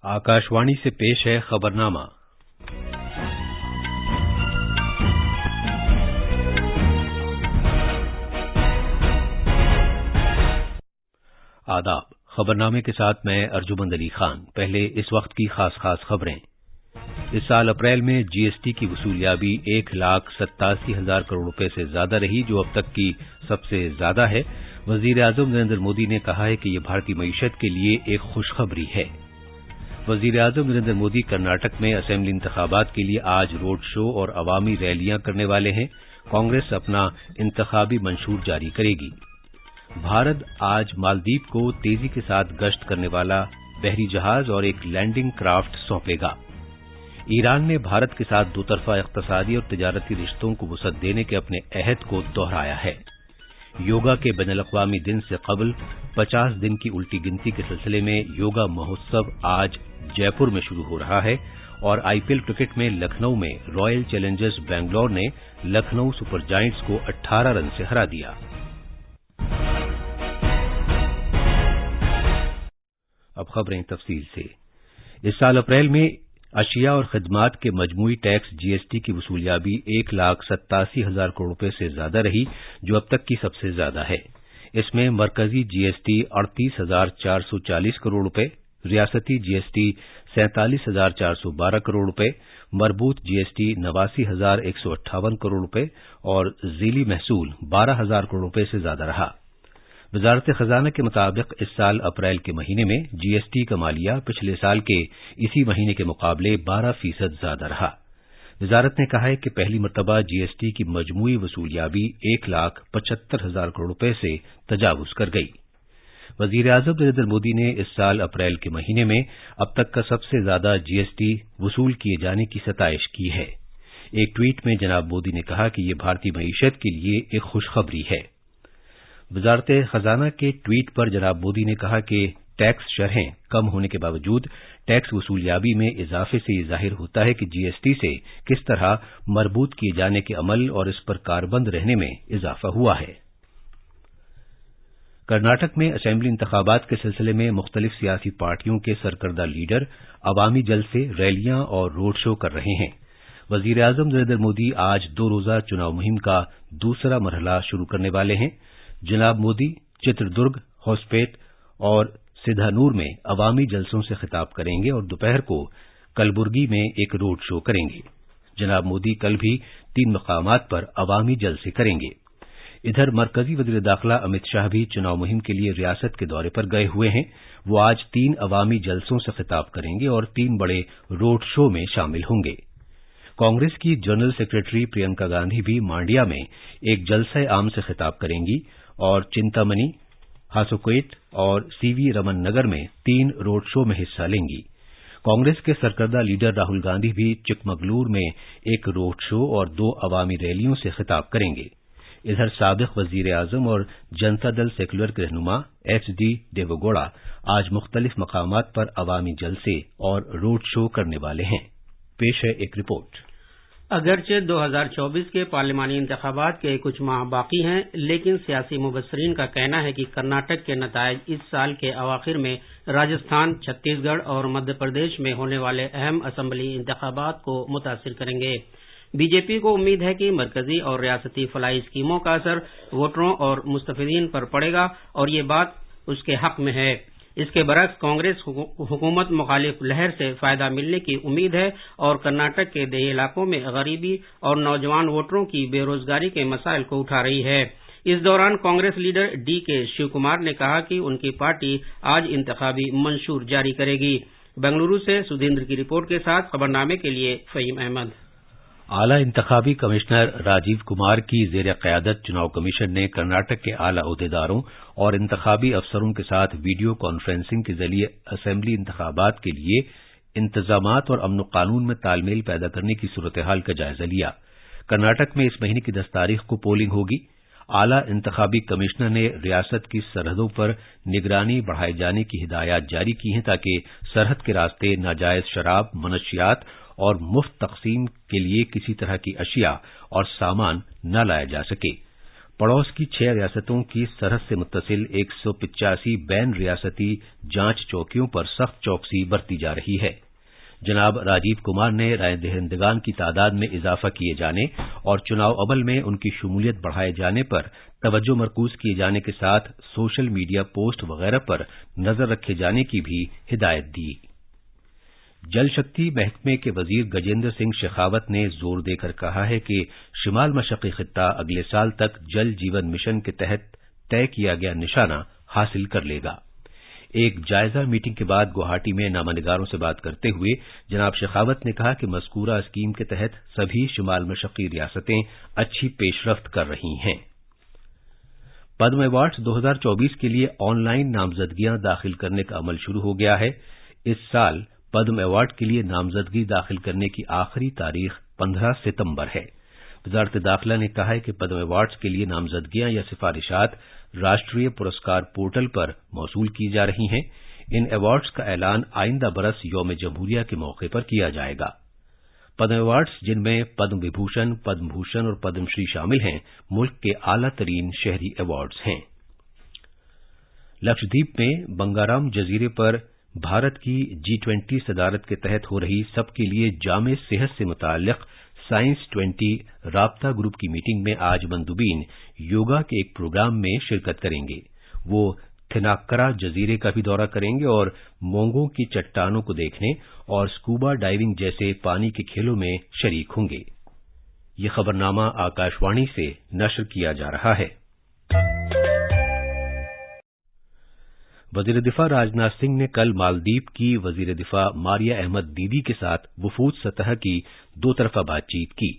आकाशवाणी से पेश है खबरनामा। आदाब। खबरनामे के साथ मैं अर्जुमंद अली खान। पहले इस वक्त की खास खबरें। इस साल अप्रैल में जीएसटी की वसूलियाबी 1,87,000 करोड़ रुपए से ज्यादा रही, जो अब तक की सबसे ज्यादा है। वजीर आजम नरेंद्र मोदी ने कहा है कि यह भारतीय मईशत के लिए एक खुशखबरी है। वजीर आजम नरेंद्र मोदी कर्नाटक में असेंबली इंतखाबात के लिए आज रोड शो और अवामी रैलियां करने वाले हैं। कांग्रेस अपना इंतखाबी मंशूर जारी करेगी। भारत आज मालदीव को तेजी के साथ गश्त करने वाला बहरी जहाज और एक लैंडिंग क्राफ्ट सौंपेगा। ईरान ने भारत के साथ दोतरफा इक्तिसादी और तिजारती रिश्तों को वुसअत देने के अपने अहद को दोहराया है। योगा के बैनुल-अक़वामी दिन से कबल 50 दिन की उल्टी गिनती के सिलसिले में योगा महोत्सव आज जयपुर में शुरू हो रहा है और आईपीएल क्रिकेट में लखनऊ में रॉयल चैलेंजर्स बैंगलोर ने लखनऊ सुपर जायंट्स को 18 रन से हरा दिया। अब खबरें तफसील से। इस साल अप्रैल में अशिया और खिदमात के मजमूई टैक्स जीएसटी की वसूलियाबी 1,87,000 करोड़ रुपए से ज्यादा रही, जो अब तक की सबसे ज्यादा है। इसमें मरकजी जीएसटी 38,440 करोड़ रुपए, रियासती जीएसटी 47,412 करोड़ रुपए, मरबूत जीएसटी 89,158 करोड़ रुपए और ज़ीली महसूल 12,000 करोड़ रुपए से ज्यादा रहा। वजारत खजाना के मुताबिक इस साल अप्रैल के महीने में जीएसटी का मालिया पिछले साल के इसी महीने के मुकाबले 12% ज्यादा रहा। वजारत ने कहा है कि पहली मरतबा जीएसटी की मजमूई वसूलियाबी 1,75,000 करोड़ रुपए से तजावुज कर गई। वजीर आजम नरेंद्र मोदी ने इस साल अप्रैल के महीने में अब तक का सबसे ज्यादा जीएसटी वसूल किए जाने की सताइश की है। एक ट्वीट में जनाब मोदी ने कहा कि यह भारतीय मईशत के लिए एक खुशखबरी है। वजारत खजाना के ट्वीट पर जनाब मोदी ने कहा कि टैक्स शरहें कम होने के बावजूद टैक्स वसूलियाबी में इजाफे से यह जाहिर होता है कि जीएसटी से किस तरह मरबूत किए जाने के अमल और इस पर कारबंद रहने में इजाफा हुआ है। कर्नाटक में असेंबली इंतखाबात के सिलसिले में मुख्तलिफ सियासी पार्टियों के सरकर्दा लीडर अवामी जलसे, रैलियां और रोड शो कर रहे हैं। वजीर आजम नरेंद्र मोदी आज 2 रोजा चुनाव मुहिम का दूसरा मरहला शुरू करने वाले हैं। जनाब मोदी चित्रदुर्ग, होसपेट और सिधानूर में अवामी जलसों से खिताब करेंगे और दोपहर को कलबुर्गी में एक रोड शो करेंगे। जनाब मोदी कल भी 3 मकामात पर अवामी जलसे करेंगे। इधर मरकजी वजीर दाखिला अमित शाह भी चुनाव मुहिम के लिए रियासत के दौरे पर गए हुए हैं। वो आज 3 अवामी जलसों से खिताब करेंगे और 3 बड़े रोड शो में शामिल होंगे। कांग्रेस की जनरल सेक्रेटरी प्रियंका गांधी भी मांडिया में एक जलसा आम से खिताब करेंगी और चिंतामणि, हासोकेट और सीवी रमन नगर में 3 रोड शो में हिस्सा लेंगी। कांग्रेस के सरकर्दा लीडर राहुल गांधी भी चिकमगलूर में एक रोड शो और 2 अवामी रैलियों से खिताब करेंगे। इधर साबिक वजीर आजम और जनता दल सेक्युलर के रहनुमा एचडी देवेगौड़ा आज मुख्तलिफ मकामात पर अवामी जलसे और रोड शो करने वाले हैं। पेश है एक रिपोर्ट। अगरचे 2024 के पार्लिमानी इंतखाबात के कुछ माह बाकी हैं, लेकिन सियासी मुबस्सरीन का कहना है कि कर्नाटक के नतायज इस साल के अवाखिर में राजस्थान, छत्तीसगढ़ और मध्य प्रदेश में होने वाले अहम असेंबली इंतखाबात को मुतासिर करेंगे। बीजेपी को उम्मीद है कि मरकजी और रियासती फलाई स्कीमों का असर वोटरों और मुस्तफिदीन पर पड़ेगा और ये बात उसके हक में है। इसके बरक्स कांग्रेस हुकूमत मुखालिफ लहर से फायदा मिलने की उम्मीद है और कर्नाटक के देही इलाकों में गरीबी और नौजवान वोटरों की बेरोजगारी के मसाइल को उठा रही है। इस दौरान कांग्रेस लीडर डीके शिव कुमार ने कहा कि उनकी पार्टी आज इंतखाबी मंशूर जारी करेगी। बेंगलुरु से सुधींद्र की रिपोर्ट के साथ खबरनामे के लिए फहीम अहमद। आला इंतखाबी कमिश्नर राजीव कुमार की जेर क़यादत चुनाव कमीशन ने कर्नाटक के आला ओहदेदारों और इंतखाबी अफसरों के साथ वीडियो कॉन्फ्रेंसिंग के जरिए असेंबली इंतखाबात के लिए इंतजामात और अमन कानून में तालमेल पैदा करने की सूरत हाल का जायजा लिया। कर्नाटक में इस महीने की 10 तारीख को पोलिंग होगी। आला इंतखाबी कमिश्नर ने रियासत की सरहदों पर निगरानी बढ़ाए जाने की हिदायत जारी की हैं ताकि सरहद के रास्ते नाजायज शराब, मनशियात और मुफ्त तकसीम के लिए किसी तरह की अशिया और सामान न लाया जा सके। पड़ोस की 6 रियासतों की सरहद से मुत्तसिल 185 बैन रियासती जांच चौकियों पर सख्त चौकसी बरती जा रही है। जनाब राजीव कुमार ने राय दहिंदगान की तादाद में इजाफा किए जाने और चुनाव अमल में उनकी शमूलियत बढ़ाए जाने पर तवज्जो मरकूज किए जाने के साथ सोशल मीडिया पोस्ट वगैरह पर नजर रखे जाने की भी हिदायत दी। जल शक्ति महकमे के वजीर गजेंद्र सिंह शेखावत ने जोर देकर कहा है कि शिमाल मशरक़ी खित्ता अगले साल तक जल जीवन मिशन के तहत तय किया गया निशाना हासिल कर लेगा। एक जायजा मीटिंग के बाद गुवाहाटी में नामानिगारों से बात करते हुए जनाब शेखावत ने कहा कि मज़कूरा स्कीम के तहत सभी शिमाल मशरक़ी रियासतें अच्छी पेशरफ्त कर रही हैं। पद्म अवार्ड्स 2024 के लिए ऑनलाइन नामजदगियां दाखिल करने का अमल शुरू हो गया है। इस साल पद्म अवार्ड के लिए नामजदगी दाखिल करने की आखिरी तारीख 15 सितंबर है। वजारत दाखिला ने कहा है कि पद्म अवार्ड्स के लिए नामजदगियां या सिफारिशात राष्ट्रीय पुरस्कार पोर्टल पर मौसूल की जा रही हैं। इन अवार्ड्स का ऐलान आइंदा बरस यौम जमहूरिया के मौके पर किया जाएगा। पद्म अवार्ड्स, जिनमें पद्म विभूषण, पद्म भूषण और पद्मश्री शामिल हैं, मुल्क के आला तरीन शहरी अवार्ड्स हैं। लक्षद्वीप में बंगाराम जजीरे पर भारत की G20 सदारत के तहत हो रही सबके लिए जामे सेहत से मुताल्लिक साइंस 20 राब्ता ग्रुप की मीटिंग में आज मंदुबीन योगा के एक प्रोग्राम में शिरकत करेंगे। वो थिनाक्करा जजीरे का भी दौरा करेंगे और मोंगों की चट्टानों को देखने और स्कूबा डाइविंग जैसे पानी के खेलों में शरीक होंगे। ये खबरनामा आकाशवाणी से नश्र किया जा रहा है। वजीर दिफा राजनाथ सिंह ने कल मालदीव की वजीर दिफा मारिया अहमद दीदी के साथ वफूद सतह की दो तरफा बातचीत की।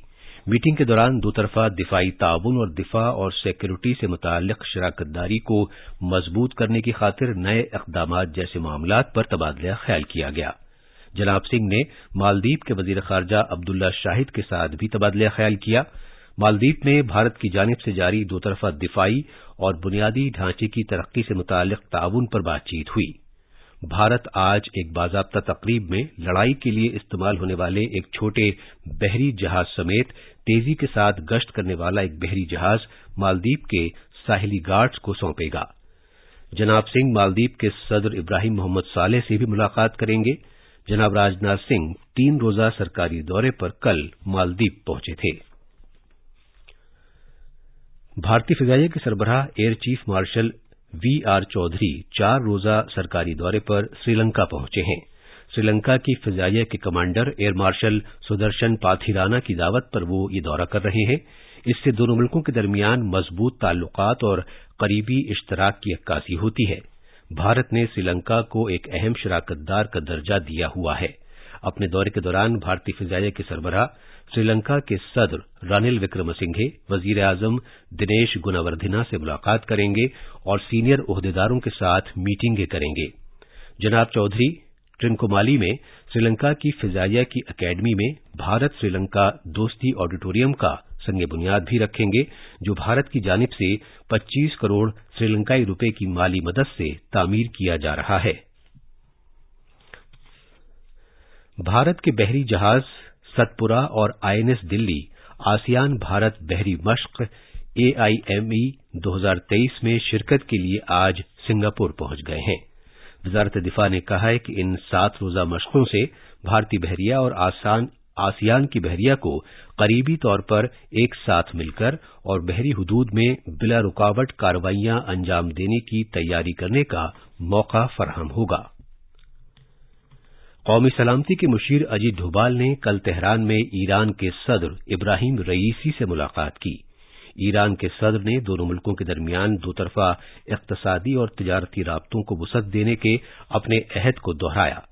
मीटिंग के दौरान दो तरफा दिफाई ताउन और दिफा और सिक्योरिटी से मुताल्लिक शराकतदारी को मजबूत करने की खातिर नए इक़दामात जैसे मामलात पर तबादला ख्याल किया गया। जनाब सिंह ने मालदीव के वजीर खारजा अब्दुल्ला शाहिद के साथ भी तबादला ख्याल किया। मालदीव में भारत की जानिब से जारी दो तरफा दिफाई और बुनियादी ढांचे की तरक्की से मुताल्लिक ताउन पर बातचीत हुई। भारत आज एक बाज़ाब्ता तकरीब में लड़ाई के लिए इस्तेमाल होने वाले एक छोटे बहरी जहाज समेत तेजी के साथ गश्त करने वाला एक बहरी जहाज मालदीव के साहिली गार्ड्स को सौंपेगा। जनाब सिंह मालदीव के सदर इब्राहिम मोहम्मद सालेह से भी मुलाकात करेंगे। जनाब राजनाथ सिंह 3 रोज़ा सरकारी दौरे पर कल मालदीव पहुंचे थे। भारतीय फिजाइया के सरबराह air chief marshal VR Chaudhary 4 रोज़ा सरकारी दौरे पर श्रीलंका पहुंचे हैं। श्रीलंका की फिजाइया के commander air marshal Sudarshan Pathirana की दावत पर वो ये दौरा कर रहे हैं। इससे दोनों मुल्कों के दरमियान मजबूत ताल्लुकात और करीबी इश्तराक की अक्कासी होती है। भारत ने श्रीलंका को एक अहम शराकतदार का दर्जा दिया हुआ है। अपने दौरे के दौरान भारतीय फिजाइया के सरबराह श्रीलंका के सदर रानिल विक्रमसिंघे, वजीर आजम दिनेश गुणवर्धना से मुलाकात करेंगे और सीनियर ओहदेदारों के साथ मीटिंगें करेंगे। जनाब चौधरी ट्रिनकोमाली में श्रीलंका की फिजाइया की अकेडमी में भारत श्रीलंका दोस्ती ऑडिटोरियम का संग बुनियाद भी रखेंगे, जो भारत की जानिब से 25 करोड़ श्रीलंकाई रुपए की माली मदद से तामीर किया जा रहा है। भारत के बहरी जहाज सतपुरा और INS दिल्ली आसियान भारत बहरी मश्क AIME 2023 में शिरकत के लिए आज सिंगापुर पहुंच गए हैं। वजारत दिफा ने कहा है कि इन 7 रोज़ा मश्कों से भारतीय बहरिया और आसियान की बहरिया को करीबी तौर पर एक साथ मिलकर और बहरी हुदूद में बिला रुकावट कार्रवाइयां अंजाम देने की तैयारी करने का मौका फराहम होगा। कौमी सलामती के मुशीर अजीत डोभाल ने कल तेहरान में ईरान के सदर इब्राहिम रईसी से मुलाकात की। ईरान के सदर ने दोनों मुल्कों के दरमियान दो तरफा इक़्तिसादी और तिजारती राब्तों को वुसअत देने के अपने अहद को दोहराया।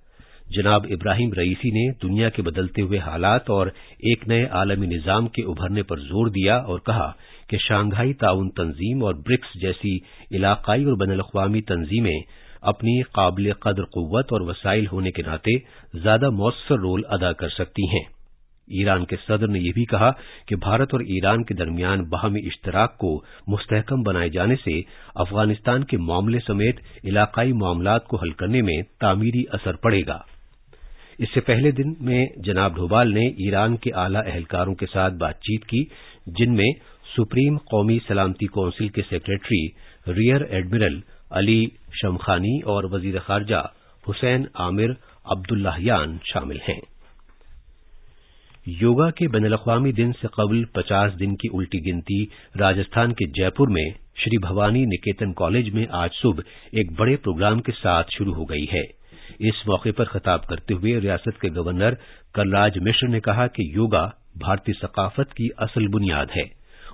जनाब इब्राहिम रईसी ने दुनिया के बदलते हुए हालात और एक नए आलमी निज़ाम के उभरने पर जोर दिया और कहा कि शांघाई ताउन तंजीम और ब्रिक्स जैसी इलाकाई और बैनुल-अक़वामी तंजीमें अपनी काबिल कदर कुव्वत और वसाइल होने के नाते ज्यादा मौसर रोल अदा कर सकती हैं। ईरान के सदर ने यह भी कहा कि भारत और ईरान के दरमियान बाहमी इश्तराक को मुस्तहकम बनाए जाने से अफगानिस्तान के मामले समेत इलाकाई मामलात को हल करने में तामीरी असर पड़ेगा। इससे पहले दिन में जनाब डोभाल ने ईरान के आला अहलकारों के साथ बातचीत की, जिनमें सुप्रीम कौमी सलामती कौंसिल के secretary rear admiral Ali Shamkhani और वजीर खारजा हुसैन आमिर अब्दुल्लाहियान शामिल हैं। योगा के बैनुल-अक़वामी दिन से कबल 50 दिन की उल्टी गिनती राजस्थान के जयपुर में श्री भवानी निकेतन कॉलेज में आज सुबह एक बड़े प्रोग्राम के साथ शुरू हो गई है। इस मौके पर खिताब करते हुए रियासत के गवर्नर कलराज मिश्र ने कहा कि योगा भारतीय सकाफत की असल बुनियाद है।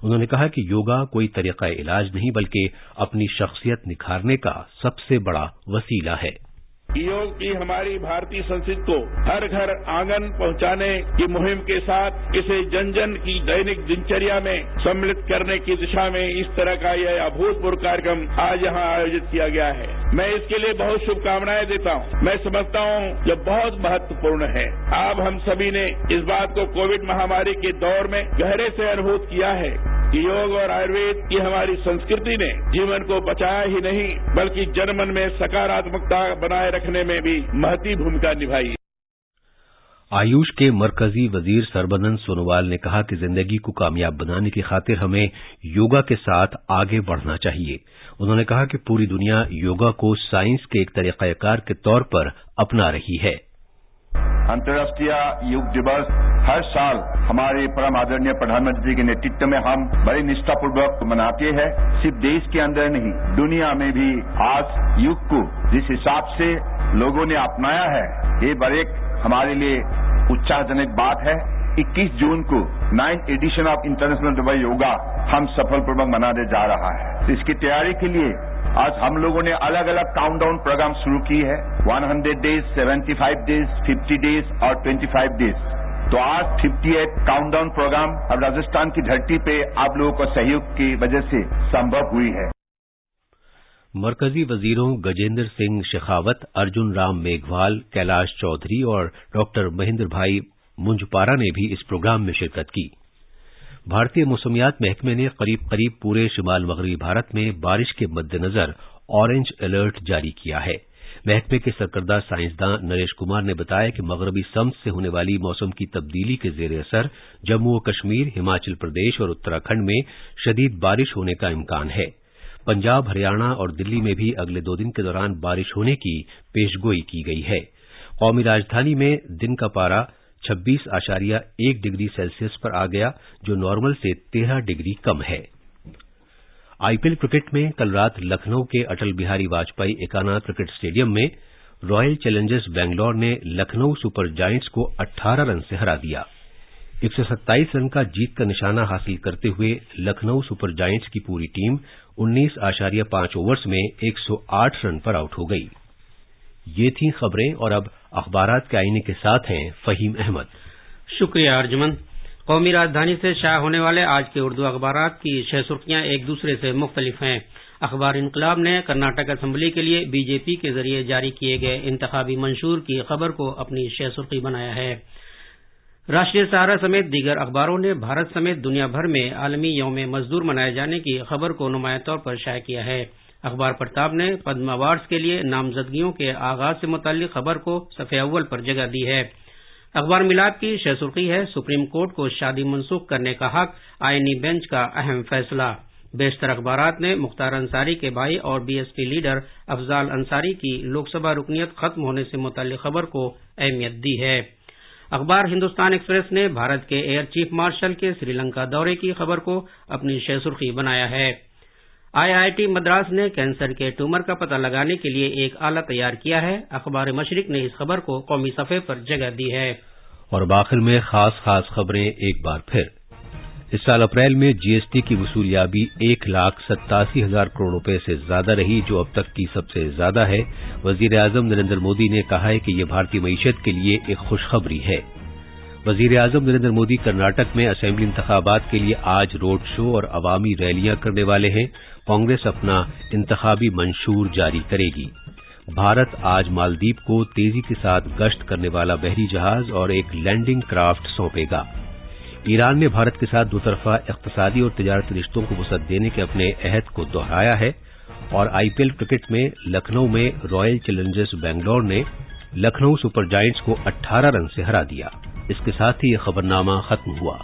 उन्होंने कहा कि योगा कोई तरीका इलाज नहीं बल्कि अपनी शख्सियत निखारने का सबसे बड़ा वसीला है। योग की हमारी भारतीय संस्कृति को हर घर आंगन पहुंचाने की मुहिम के साथ इसे जन जन की दैनिक दिनचर्या में सम्मिलित करने की दिशा में इस तरह का यह अभूतपूर्व कार्यक्रम आज यहाँ आयोजित किया गया है। मैं इसके लिए बहुत शुभकामनाएं देता हूँ। मैं समझता हूँ यह बहुत महत्वपूर्ण है। अब हम सभी ने इस बात को कोविड महामारी के दौर में गहरे से अनुभूत किया है कि योग और आयुर्वेद की हमारी संस्कृति ने जीवन को बचाया ही नहीं बल्कि जनमन में सकारात्मकता बनाए रखने में भी महती भूमिका निभाई। आयुष के मरकजी वजीर सरबनंद सोनोवाल ने कहा कि जिंदगी को कामयाब बनाने की खातिर हमें योगा के साथ आगे बढ़ना चाहिए। उन्होंने कहा कि पूरी दुनिया योगा को साइंस के एक तरीकाकार के तौर पर अपना रही है। अंतर्राष्ट्रीय योग दिवस हर साल हमारे परम आदरणीय प्रधानमंत्री के नेतृत्व में हम बड़ी निष्ठापूर्वक मनाते हैं। सिर्फ देश के अंदर नहीं, दुनिया में भी आज योग को जिस हिसाब से लोगों ने अपनाया है, ये बड़े हमारे लिए उत्साहजनक बात है। 21 जून को 9th edition of international day yoga हम सफलपूर्वक मनाने जा रहा है। इसकी तैयारी के लिए आज हम लोगों ने अलग अलग काउंटडाउन प्रोग्राम शुरू की है। 100 डेज, 75 डेज, 50 डेज और 25 डेज। तो आज 58 काउंटडाउन प्रोग्राम अब राजस्थान की धरती पे आप लोगों को सहयोग की वजह से संभव हुई है। मरकजी वजीरों गजेंद्र सिंह शेखावत, अर्जुन राम मेघवाल, कैलाश चौधरी और डॉक्टर महेंद्र भाई मुंजपारा ने भी इस प्रोग्राम में शिरकत की। भारतीय मौसमियात महकमे ने करीब करीब पूरे शिमाल मगरबी भारत में बारिश के मद्देनजर ऑरेंज अलर्ट जारी किया है। महकमे के सरकर्दा साइंसदान नरेश कुमार ने बताया कि मगरबी सम्त से होने वाली मौसम की तब्दीली के जेर असर जम्मू व कश्मीर, हिमाचल प्रदेश और उत्तराखंड में शदीद बारिश होने का इम्कान है। पंजाब, हरियाणा और दिल्ली में भी अगले 2 दिन के दौरान बारिश होने की पेशगोई की गई है। कौमी राजधानी में दिन का पारा 26.1 डिग्री सेल्सियस पर आ गया, जो नॉर्मल से 13 डिग्री कम है। आईपीएल क्रिकेट में कल रात लखनऊ के अटल बिहारी वाजपेयी एकाना क्रिकेट स्टेडियम में रॉयल चैलेंजर्स बैंगलोर ने लखनऊ सुपर जायंट्स को 18 रन से हरा दिया। 127 रन का जीत का निशाना हासिल करते हुए लखनऊ सुपर जायंट्स की पूरी टीम 19.5 ओवर्स में 108 रन पर आउट हो गई। ये थी खबरें और अब अखबारात के आईने के साथ हैं फहीम अहमद। शुक्रिया अर्जुमन। कौमी राजधानी से शाया होने वाले आज के उर्दू अखबारात की 6 सुर्खियां एक दूसरे से मुख्तलिफ हैं। अखबार इनकलाब ने कर्नाटक असेंबली के लिए बीजेपी के जरिए जारी किए गए इंतखाबी मंशूर की खबर को अपनी 6 सुर्खी बनाया है। राष्ट्रीय सहारा समेत दीगर अखबारों ने भारत समेत दुनिया भर में आलमी यौम मजदूर मनाए जाने की खबर को नुमाया तौर पर शाया किया है। अखबार प्रताप ने पद्म अवार्ड्स के लिए नामजदगियों के आगाज से मुताल्लिक खबर को सफ़े अव्वल पर जगह दी है। अखबार मिलाद की 6 सुर्खी है, सुप्रीम कोर्ट को शादी मनसूख करने का हक, आईनी बेंच का अहम फैसला। बेशतर अखबारात ने मुख्तार अंसारी के भाई और बीएसपी लीडर अफजाल अंसारी की लोकसभा रुकनियत खत्म होने से मुताल्लिक खबर को अहमियत दी है। अखबार हिंदुस्तान एक्सप्रेस ने भारत के एयर चीफ मार्शल के श्रीलंका दौरे की खबर को अपनी 6 सुर्खी बनाया है। आईआईटी मद्रास ने कैंसर के ट्यूमर का पता लगाने के लिए एक आला तैयार किया है। अखबार मशरिक ने इस खबर को कौमी सफ़े पर जगह दी है। और आखिर में खास खबरें एक बार फिर। इस साल अप्रैल में जीएसटी की वसूलियाबी 1,87,000 करोड़ रुपए से ज्यादा रही, जो अब तक की सबसे ज्यादा है। वजीर आजम नरेंद्र मोदी ने कहा है कि यह भारतीय मईशत के लिए एक खुशखबरी है। वजीर आजम नरेंद्र मोदी कर्नाटक में असेंबली इंतखाबात के लिए आज रोड शो और अवामी रैलियां करने वाले हैं। कांग्रेस अपना इंतखाबी मंशूर जारी करेगी। भारत आज मालदीव को तेजी के साथ गश्त करने वाला बहरी जहाज और एक लैंडिंग क्राफ्ट सौंपेगा। ईरान ने भारत के साथ दोतरफा इक्तिसादी और तिजारती रिश्तों को वसअत देने के अपने अहद को दोहराया है। और आईपीएल क्रिकेट में लखनऊ में रॉयल चैलेंजर्स बैंगलोर ने लखनऊ सुपर जायंट्स को 18 रन से हरा दिया। इसके साथ ही यह खबरनामा खत्म हुआ।